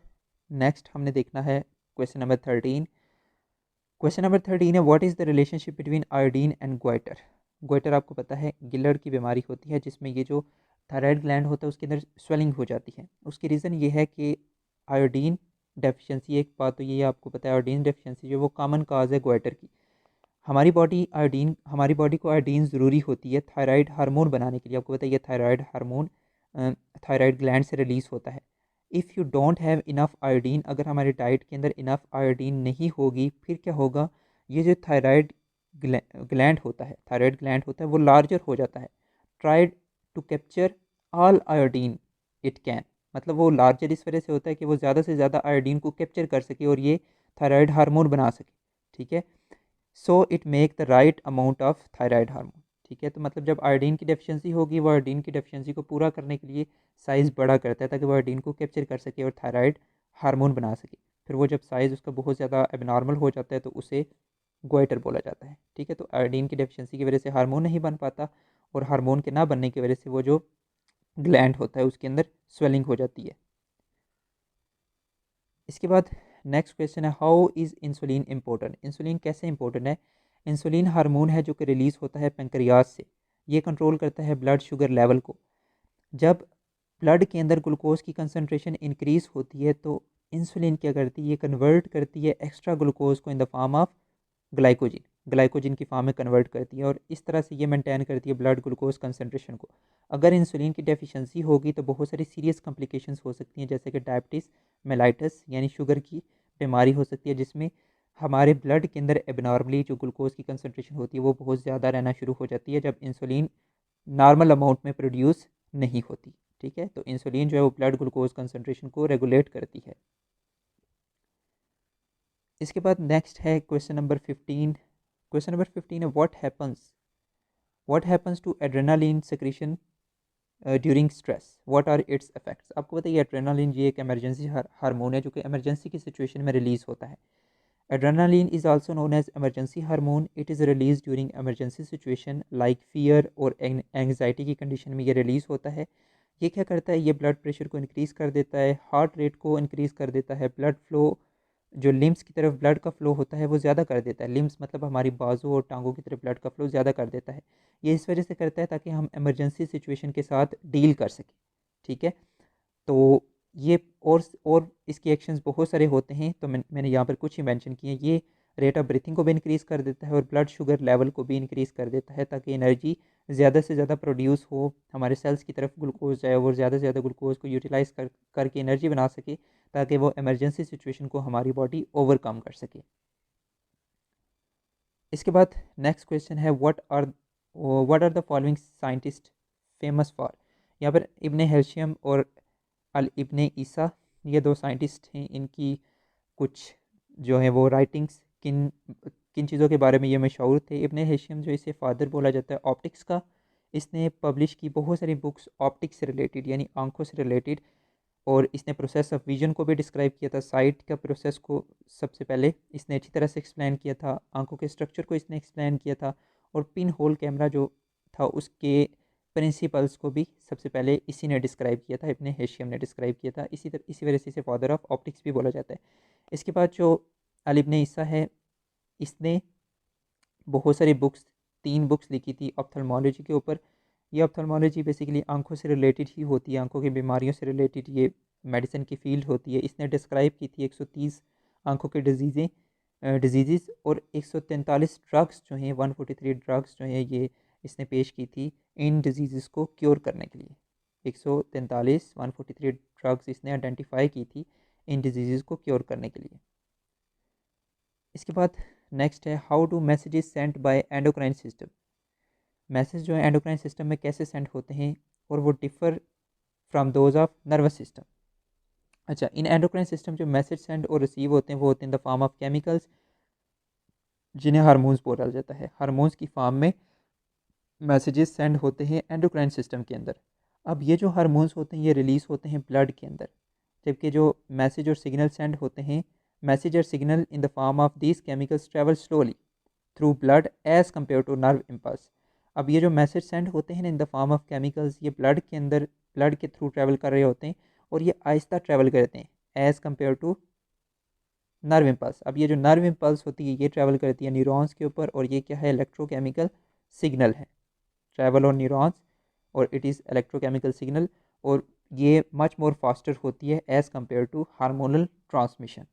नेक्स्ट हमने देखना है क्वेश्चन नंबर 13। क्वेश्चन नंबर 13 है, what is the relationship between iodine and goitre. Goitre आपको पता है गिलर्ड की बीमारी होती है जिसमें ये जो थायराइड ग्लैंड होता है उसके अंदर स्वेलिंग हो जाती है। उसकी रीज़न ये है कि आयोडीन डेफिशिएंसी, एक बात तो ये आपको पता है आयोडीन डेफिशिएंसी जो वो कॉमन काज है ग्वाइटर की। हमारी बॉडी को आयोडीन ज़रूरी होती है थायराइड हार्मोन बनाने के लिए। आपको पता है ये थायराइड हार्मोन थायराइड ग्लैंड से रिलीज़ होता है। If you don't have enough iodine, अगर हमारे डाइट के अंदर इनफ आयोडीन नहीं होगी, फिर क्या होगा, ये जो थायराइड ग्लैंड होता है, वो लार्जर हो जाता है। Tried to capture all iodine it can, मतलब वो लार्जर इस वजह से होता है कि वो ज़्यादा से ज़्यादा आयोडीन को कैप्चर कर सके और ये थायराइड हार्मोन बना सके। ठीक है, so it make the right amount of thyroid hormone. ठीक है, तो मतलब जब आयोडीन की डेफिशिएंसी होगी, वो आयोडीन की डेफिशिएंसी को पूरा करने के लिए साइज़ बड़ा करता है ताकि वो आयोडीन को कैप्चर कर सके और थायराइड हार्मोन बना सके। फिर वो जब साइज़ उसका बहुत ज़्यादा एबनॉर्मल हो जाता है तो उसे ग्वाइटर बोला जाता है। ठीक है, तो आयोडीन की डेफिशिएंसी की वजह से हार्मोन नहीं बन पाता और हार्मोन के ना बनने की वजह से वो जो ग्लैंड होता है उसके अंदर स्वेलिंग हो जाती है। इसके बाद नेक्स्ट क्वेश्चन है, how is insulin important. Insulin कैसे इंपॉर्टेंट है? इंसुलिन हार्मोन है जो कि रिलीज़ होता है पेंक्रियाज से। ये कंट्रोल करता है ब्लड शुगर लेवल को। जब ब्लड के अंदर ग्लूकोज की कंसनट्रेशन इंक्रीज़ होती है तो इंसुलिन क्या करती है, ये कन्वर्ट करती है एक्स्ट्रा ग्लूकोज को इन द फॉर्म ऑफ ग्लाइकोजिन, की फॉर्म में कन्वर्ट करती है और इस तरह से ये मेंटेन करती है ब्लड ग्लूकोज कंसनट्रेशन को। अगर इंसुलिन की डेफिशिएंसी होगी तो बहुत सारी सीरियस कॉम्प्लिकेशंस हो सकती हैं, जैसे कि डायबिटीज़ मेलाइटस यानी शुगर की बीमारी हो सकती है, जिसमें हमारे ब्लड के अंदर एबनॉर्मली जो ग्लूकोज की कंसनट्रेशन होती है वो बहुत ज़्यादा रहना शुरू हो जाती है जब इंसुलिन नॉर्मल अमाउंट में प्रोड्यूस नहीं होती। ठीक है, तो इंसुलिन जो है वो ब्लड ग्लूकोज कंसनट्रेशन को रेगुलेट करती है। इसके बाद नेक्स्ट है क्वेश्चन नंबर 15। क्वेश्चन नंबर 15 है, what happens to adrenaline secretion during stress, what are its effects. आपको बताइए एड्रेनालिन ये एक एमरजेंसी हार्मोन है जो कि एमरजेंसी की सिचुएशन में रिलीज़ होता है। Adrenaline is also known as emergency hormone. It is released during emergency situation like fear और एंग्जाइटी की कंडीशन में ये रिलीज़ होता है। ये क्या करता है, ये ब्लड प्रेशर को इंक्रीज़ कर देता है, हार्ट रेट को इंक्रीज़ कर देता है, ब्लड फ्लो जो लिम्स की तरफ ब्लड का फ्लो होता है वो ज़्यादा कर देता है। लिम्स मतलब हमारी बाजू और टांगों की तरफ ब्लड का फ्लो ज़्यादा कर देता है। ये इस वजह से करता है ताकि हम इमरजेंसी सिचुएशन के साथ डील कर सकें। ठीक है, तो ये और इसके एक्शंस बहुत सारे होते हैं, तो मैंने यहाँ पर कुछ ही मेंशन किए हैं। ये रेट ऑफ ब्रीथिंग को भी इंक्रीज़ कर देता है और ब्लड शुगर लेवल को भी इंक्रीज़ कर देता है ताकि एनर्जी ज़्यादा से ज़्यादा प्रोड्यूस हो, हमारे सेल्स की तरफ ग्लूकोज जाए और ज़्यादा से ज़्यादा ग्लूकोज को यूटिलाइज करके एनर्जी बना सके ताकि वो इमरजेंसी सिचुएशन को हमारी बॉडी ओवरकम कर सके। इसके बाद नेक्स्ट क्वेश्चन है what are the following scientist famous for. यहाँ पर इब्ने हेल्शियम और अल इब्ने ईसा, ये दो साइंटिस्ट हैं, इनकी कुछ जो है वो राइटिंग्स किन किन चीज़ों के बारे में ये मशहूर थे। इब्ने हेशियम जो इसे फादर बोला जाता है ऑप्टिक्स का, इसने पब्लिश की बहुत सारी बुक्स ऑप्टिक्स से रिलेटेड यानी आंखों से रिलेटेड, और इसने प्रोसेस ऑफ विजन को भी डिस्क्राइब किया था, साइट का प्रोसेस को सबसे पहले इसने अच्छी तरह से एक्सप्लेन किया था, आंखों के स्ट्रक्चर को इसने एक्सप्लेन किया था, और पिन होल कैमरा जो था उसके प्रिंसिपल्स को भी सबसे पहले इसी ने डिस्क्राइब किया था, इब्ने हेशियम ने डिस्क्राइब किया था। इसी वजह से इसे फादर ऑफ ऑप्टिक्स भी बोला जाता है। इसके बाद जो अल इब्ने ईसा है, इसने बहुत सारी बुक्स 3 बुक्स लिखी थी ऑप्थल्मोलॉजी के ऊपर। ये ऑप्थल्मोलॉजी बेसिकली आंखों से रिलेटेड ही होती है, आंखों की बीमारियों से रिलेटेड ये मेडिसिन की फील्ड होती है। इसने डिस्क्राइब की थी 130 आंखों के डिजीज़ और 143 ड्रग्स जो हैं, 143 ड्रग्स जो हैं, ये इसने पेश की थी इन डिजीज़ को क्योर करने के लिए। 143 ड्रग्स इसने आइडेंटिफाई की थी इन डिजीज़ को क्योर करने के लिए। इसके बाद नेक्स्ट है how do messages send bye endocrine system. Message जो है एंडोक्राइन सिस्टम में कैसे सेंड होते हैं और वो differ from those of nervous system. अच्छा, इन एंडोक्राइन सिस्टम जो मैसेज सेंड और रिसीव होते हैं वो होते हैं in the form of chemicals जिन्हें हार्मोन्स बोला जाता है। हार्मोन्स की फॉर्म में मैसेजेस सेंड होते हैं एंडोक्राइन सिस्टम के अंदर। अब ये जो हार्मोन्स होते हैं ये रिलीज़ होते हैं ब्लड के अंदर, जबकि जो मैसेज और सिग्नल सेंड होते हैं, मैसेज और signal in the form of these chemicals travel slowly through blood as compare to nerve impulse. अब ये जो मैसेज सेंड होते हैं in the form of chemicals, ये ब्लड के अंदर ब्लड के थ्रू ट्रैवल कर रहे होते हैं और ये आहिस्ता ट्रैवल करते हैं as compare to nerve impulse. अब ये जो नर्व इम्पल्स होती है ये ट्रैवल करती है न्यूरॉन्स के ऊपर, और ये क्या है, इलेक्ट्रोकेमिकल सिग्नल है, ट्रैवल ऑन न्यूरॉन्स, और इट इज़ इलेक्ट्रोकेमिकल सिग्नल, और ये मच मोर फास्टर होती है as compare to hormonal transmission.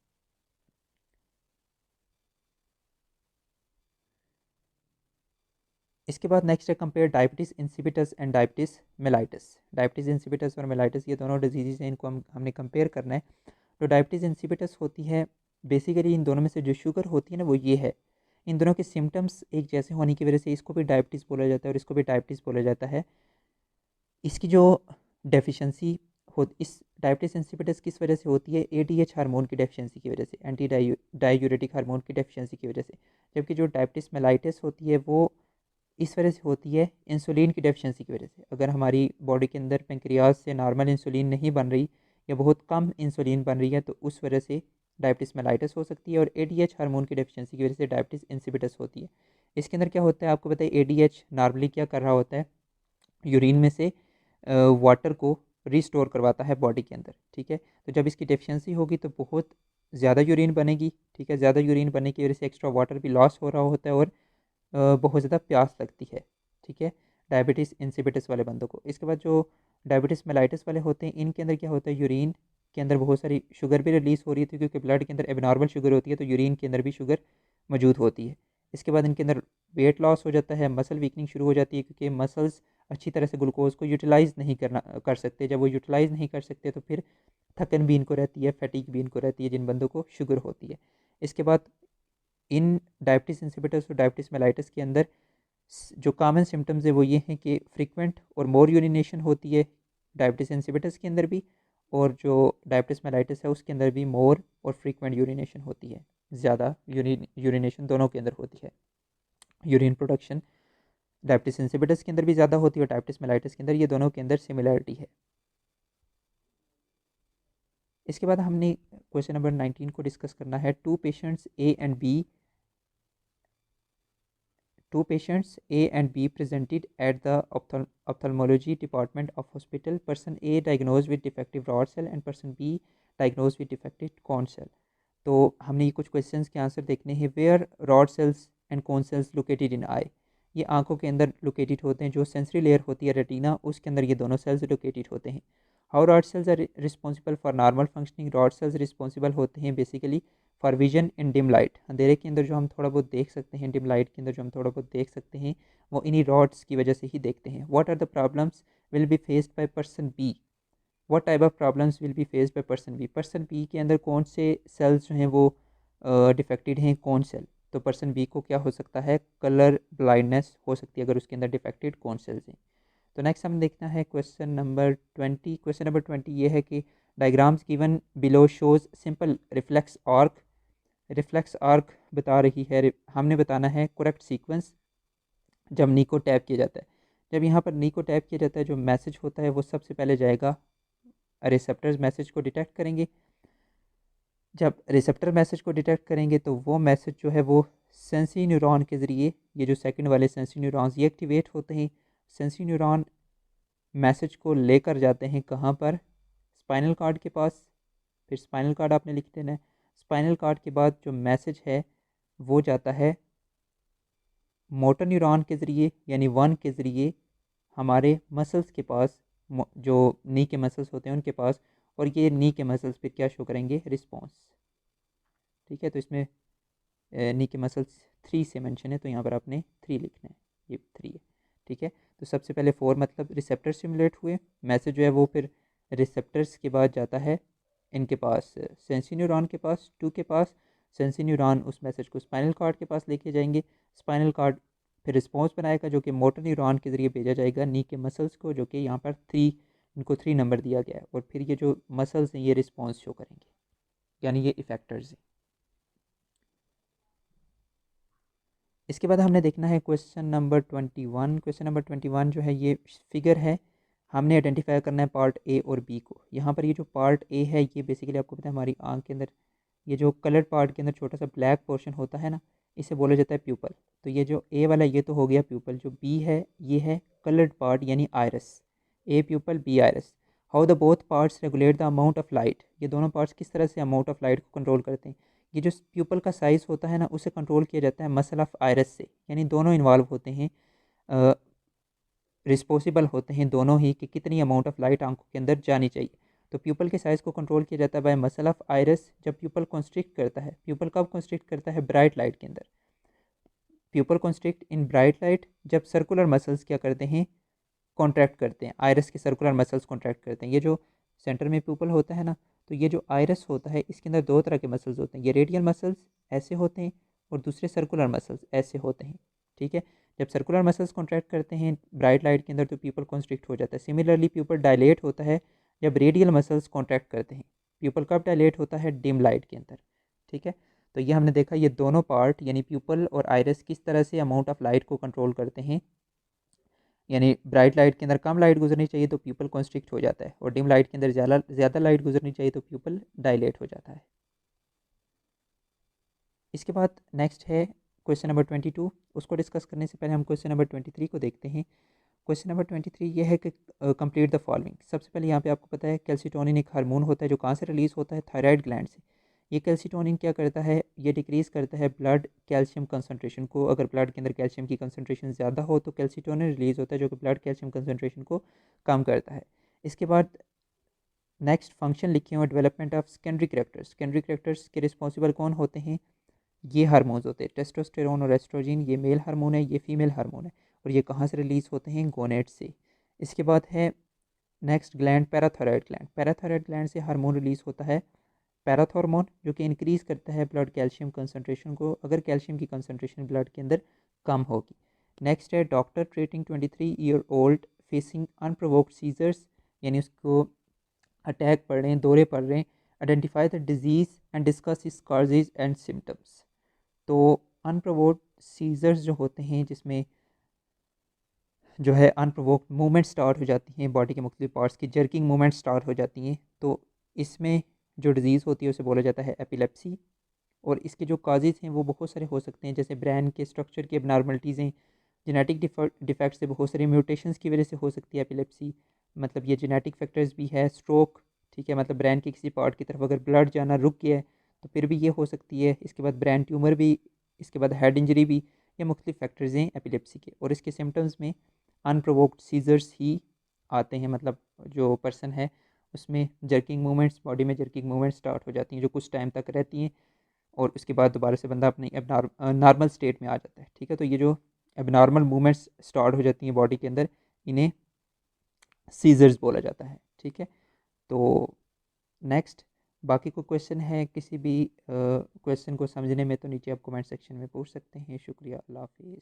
इसके बाद नेक्स्ट है compare diabetes insipidus and diabetes mellitus. Diabetes insipidus और मेलाइटिस ये दोनों डिजीज़ हैं, इनको हमने कंपेयर करना है। तो डायबिटीज़ इंसिपिटस होती है, बेसिकली इन दोनों में से जो शुगर होती है ना वो ये है, इन दोनों के सिम्टम्स एक जैसे होने की वजह से इसको भी डायबिटीज़ बोला जाता है और इसको भी डायबिटीज़ बोला जाता है। इसकी जो डेफिशिएंसी हो, इस डायबिटीज़ इंसिपिटस किस वजह से होती है, एडीएच हार्मोन की डेफिशिएंसी की वजह से, एंटी डायूरेटिक हार्मोन की डेफिशिएंसी की वजह से। जबकि जो डायबिटीज़ मेलाइटिस होती है वो इस वजह से होती है इंसुलिन की डेफिशिएंसी की वजह से। अगर हमारी बॉडी के अंदर पेंक्रियाज से नॉर्मल इंसुलिन नहीं बन रही या बहुत कम इंसुलिन बन रही है तो उस वजह से डायबिटीज़ मेलाइटिस हो सकती है, और एडीएच हार्मोन की डेफिशिएंसी की वजह से डायबिटीज़ इंसिपिटस होती है। इसके अंदर क्या होता है आपको बताइए, एडीएच नॉर्मली क्या कर रहा होता है, यूरिन में से वाटर को रिस्टोर करवाता है बॉडी के अंदर। ठीक है, तो जब इसकी डेफिशिएंसी होगी तो बहुत ज़्यादा यूरिन बनेगी। ठीक है, ज़्यादा यूरिन बनने की वजह से एक्स्ट्रा वाटर भी लॉस हो रहा होता है और बहुत ज़्यादा प्यास लगती है। ठीक है, डायबिटीज़ इंसिपिटस वाले बंदों को। इसके बाद जो डायबिटीज़ मेलाइटिस वाले होते हैं इनके अंदर क्या होता है, यूरिन के अंदर बहुत सारी शुगर भी रिलीज़ हो रही थी क्योंकि ब्लड के अंदर एबनॉर्मल शुगर होती है, तो यूरिन के अंदर भी शुगर मौजूद होती है। इसके बाद इनके अंदर वेट लॉस हो जाता है, मसल वीकनिंग शुरू हो जाती है क्योंकि मसल्स अच्छी तरह से ग्लूकोज को यूटिलाइज़ नहीं कर सकते। जब वो यूटिलाइज़ नहीं कर सकते तो फिर थकन भी इनको रहती है, फैटीग भी इनको रहती है जिन बंदों को शुगर होती है। इसके बाद इन डायबिटीज़ इंसिपिटस और डायबिटीज़ मेलाइटिस के अंदर जो कॉमन सिम्टम्स है वो ये हैं कि फ्रीक्वेंट और मोर यूरिनेशन होती है डायबिटीज़ इंसिपिटस के अंदर भी, और जो डायबिटीज़ मेलाइटिस है उसके अंदर भी मोर और फ्रीक्वेंट यूरिनेशन होती है, ज़्यादा यूरिनेशन दोनों के अंदर होती है। यूरिन प्रोडक्शन डायबिटीज़ इंसिपिटस के अंदर भी ज़्यादा होती है और डायबिटीज़ मेलाइटिस के अंदर, ये दोनों के अंदर सिमिलरिटी है। इसके बाद हमने क्वेश्चन नंबर 19 को डिस्कस करना है। Two patients A and B presented at the ophthalmology department of hospital. Person A diagnosed with defective rod cell and person B diagnosed with defective cone cell. तो हमने ये कुछ क्वेश्चंस के answer देखने हैं। Where rod cells and cone cells located in eye, ये आंखों के अंदर लोकेटेड होते हैं। जो सेंसरी लेयर होती है रेटिना, उसके अंदर ये दोनों सेल्स लोकेटेड होते हैं। How rod cells are responsible for normal functioning, rod cells responsible होते हैं basically for vision in dim light, अंधेरे के अंदर जो हम थोड़ा बहुत देख सकते हैं, डिम लाइट के अंदर जो हम थोड़ा बहुत देख सकते हैं, वो इन्हीं रॉड्स की वजह से ही देखते हैं। What are the problems will be faced by person B, what type of problems will be faced by person B, person B के अंदर कौन से सेल्स जो हैं वो डिफेक्टेड हैं, कौन सेल। तो पर्सन बी को क्या हो सकता है, कलर ब्लाइंडनेस हो सकती है अगर उसके अंदर डिफेक्टेड कौन सेल्स हैं। तो नेक्स्ट हम देखना है क्वेश्चन नंबर 20। क्वेश्चन नंबर 20 ये है कि diagrams given below shows simple reflex arc, reflex arc बता रही है, हमने बताना है करेक्ट सीक्वेंस जब नी को टैप किया जाता है। जब यहाँ पर नी को टैप किया जाता है, जो मैसेज होता है वो सबसे पहले जाएगा, रिसेप्टर्स मैसेज को डिटेक्ट करेंगे। जब रिसेप्टर मैसेज को डिटेक्ट करेंगे तो वो मैसेज जो है वो सेंसरी न्यूरॉन के ज़रिए, ये जो सेकंड वाले सेंसरी न्यूरॉन्स ये एक्टिवेट होते हैं। सेंसरी न्यूरॉन मैसेज को लेकर जाते हैं कहाँ पर, स्पाइनल कार्ड के पास। फिर स्पाइनल कार्ड आपने लिख देना है। स्पाइनल कार्ड के बाद जो मैसेज है वो जाता है मोटर न्यूरॉन के ज़रिए, यानी वन के ज़रिए हमारे मसल्स के पास, जो नी के मसल्स होते हैं उनके पास, और ये नी के मसल्स पे क्या शो करेंगे, रिस्पॉन्स। ठीक है, तो इसमें नी के मसल्स 3 से मेंशन है, तो यहाँ पर आपने 3 लिखना है, ये 3 है। ठीक है, तो सबसे पहले 4 मतलब रिसेप्टर स्टिमुलेट हुए, मैसेज जो है वो फिर रिसेप्टर्स के बाद जाता है इनके पास, सेंसरी न्यूरॉन के पास, 2 के पास। सेंसरी न्यूरॉन उस मैसेज को स्पाइनल कार्ड के पास लेके जाएंगे। स्पाइनल कार्ड फिर रिस्पॉन्स बनाएगा जो कि मोटर न्यूरॉन के ज़रिए भेजा जाएगा नी के मसल्स को, जो कि यहाँ पर 3, इनको 3 नंबर दिया गया है। और फिर ये जो मसल्स हैं ये रिस्पॉन्स शो करेंगे, यानी ये इफेक्टर्स हैं। इसके बाद हमने देखना है क्वेश्चन नंबर 21। क्वेश्चन नंबर 21 जो है ये फिगर है, हमने आइडेंटिफाई करना है पार्ट ए और बी को। यहाँ पर ये जो पार्ट ए है ये बेसिकली आपको पता है हमारी आंख के अंदर ये जो कलर्ड पार्ट के अंदर छोटा सा ब्लैक पोर्शन होता है ना, इसे बोला जाता है प्यूपल। तो ये जो ए वाला ये तो हो गया प्यूपल, जो बी है ये है कलर्ड पार्ट यानी iris. A pupil B iris. How the both parts regulate the amount of light, ये दोनों पार्ट्स किस तरह से अमाउंट ऑफ लाइट को कंट्रोल करते हैं। ये जो प्यूपल का साइज़ होता है ना उसे कंट्रोल किया जाता है मसल ऑफ आयरस से, यानी दोनों इन्वॉल्व होते हैं, रिस्पॉन्सिबल होते हैं दोनों ही कि कितनी अमाउंट ऑफ लाइट आंखों के अंदर जानी चाहिए। तो प्यूपल के साइज़ को कंट्रोल किया जाता है बाय मसल ऑफ आयरस। जब प्यूपल कॉन्स्ट्रिक्ट करता है, प्यूपल कब कॉन्स्ट्रिक्ट करता है, ब्राइट लाइट के अंदर। प्यूपल कॉन्स्ट्रिक्ट इन ब्राइट लाइट जब सर्कुलर मसल्स क्या करते हैं, कॉन्ट्रैक्ट करते हैं, आयरस के सर्कुलर मसल्स कॉन्ट्रैक्ट करते हैं। ये जो सेंटर में प्यूपल होता है ना, तो ये जो आयरस होता है इसके अंदर 2 तरह के मसल्स होते हैं, ये रेडियल मसल्स ऐसे होते हैं और दूसरे सर्कुलर मसल्स ऐसे होते हैं। ठीक है, जब सर्कुलर मसल्स कॉन्ट्रैक्ट करते हैं ब्राइट लाइट के अंदर तो प्यूपल कॉन्स्ट्रिक्ट हो जाता है। सिमिलरली प्यूपल डायलेट होता है जब रेडियल मसल्स कॉन्ट्रैक्ट करते हैं। प्यूपल कब डायलेट होता है, डिम लाइट के अंदर। ठीक है, तो ये हमने देखा ये दोनों पार्ट यानी प्यूपल और आयरस किस तरह से अमाउंट ऑफ लाइट को कंट्रोल करते हैं। यानी ब्राइट लाइट के अंदर कम लाइट गुजरनी चाहिए तो प्यूपल कॉन्स्ट्रिक्ट हो जाता है, और डिम लाइट के अंदर ज़्यादा लाइट गुजरनी चाहिए तो प्यूपल डायलेट हो जाता है। इसके बाद नेक्स्ट है क्वेश्चन नंबर 22। उसको डिस्कस करने से पहले हम क्वेश्चन नंबर 23 को देखते हैं। क्वेश्चन नंबर 23 ये है कि कंप्लीट द फॉलोइंग। सबसे पहले यहाँ पे आपको पता है कैल्सिटोनिन एक हार्मोन होता है जो कहाँ से रिलीज़ होता है, थायराइड ग्लैंड से। ये कैल्सिटोनिन क्या करता है, ये डिक्रीज़ करता है ब्लड कैल्शियम कंसनट्रेशन को। अगर ब्लड के अंदर कैल्शियम की कंसनट्रेशन ज़्यादा हो तो कैल्सिटोनिन रिलीज़ होता है जो कि ब्लड कैल्शियम कंसनट्रेशन को कम करता है। इसके बाद नेक्स्ट फंक्शन लिखे हुए development of secondary characters. Secondary characters के रिस्पॉन्सिबल कौन होते हैं, ये हार्मोन्स होते हैं, टेस्टोस्टेरोन और एस्ट्रोजन, ये मेल हार्मोन है, ये फीमेल हार्मोन है, और ये कहाँ से रिलीज़ होते हैं, गोनेट से। इसके बाद है next gland parathyroid gland. Parathyroid gland से हार्मोन रिलीज़ होता है पैराथॉर्मोन, जो कि इंक्रीज़ करता है ब्लड कैल्शियम कंसनट्रेशन को अगर कैल्शियम की कंसनट्रेशन ब्लड के अंदर कम होगी। नेक्स्ट है doctor treating 23 year old facing unprovoked seizures, यानी उसको अटैक पड़ रहे हैं, दौरे पड़ रहे हैं। Identify the disease and discuss इस कॉजेज एंड सिम्टम्स। तो अनप्रोवोक्ड सीजर्स जो होते हैं जिसमें जो है अनप्रोवोक्ड मूवमेंट स्टार्ट हो जाती हैं बॉडी के मुख्तलिफ पार्ट्स की, जर्किंग मूवमेंट स्टार्ट हो जाती हैं, तो इसमें जो डिज़ीज़ होती है उसे बोला जाता है एपिलेप्सी। और इसके जो काजेज़ हैं वो बहुत सारे हो सकते हैं, जैसे ब्रेन के स्ट्रक्चर की एबनॉर्मलिटीज़, जेनेटिक डिफेक्ट से बहुत सारी म्यूटेशंस की वजह से हो सकती है एपिलेप्सी। मतलब ये जेनेटिक फैक्टर्स भी है। स्ट्रोक, ठीक है, मतलब ब्रेन के किसी पार्ट की तरफ अगर ब्लड जाना रुक गया है तो फिर भी ये हो सकती है। इसके बाद ब्रेन ट्यूमर भी, इसके बाद हेड इंजरी भी। ये मुख्तलिफ फैक्टर्स हैं एपिलेप्सी के। और इसके सिम्टम्स में अनप्रोवोक्ड सीजर्स ही आते हैं। मतलब जो पर्सन है उसमें जर्किंग मूवमेंट्स, बॉडी में जर्किंग मूवमेंट्स स्टार्ट हो जाती हैं जो कुछ टाइम तक रहती हैं, और उसके बाद दोबारा से बंदा अपनी नॉर्मल स्टेट में आ जाता है। ठीक है, तो ये जो एबनॉर्मल मूवमेंट्स स्टार्ट हो जाती हैं बॉडी के अंदर, इन्हें सीजर्स बोला जाता है। ठीक है, तो नेक्स्ट, बाकी कोई क्वेश्चन है किसी भी क्वेश्चन को समझने में तो नीचे आप कमेंट सेक्शन में पूछ सकते हैं। शुक्रिया, अल्लाह हाफिज़।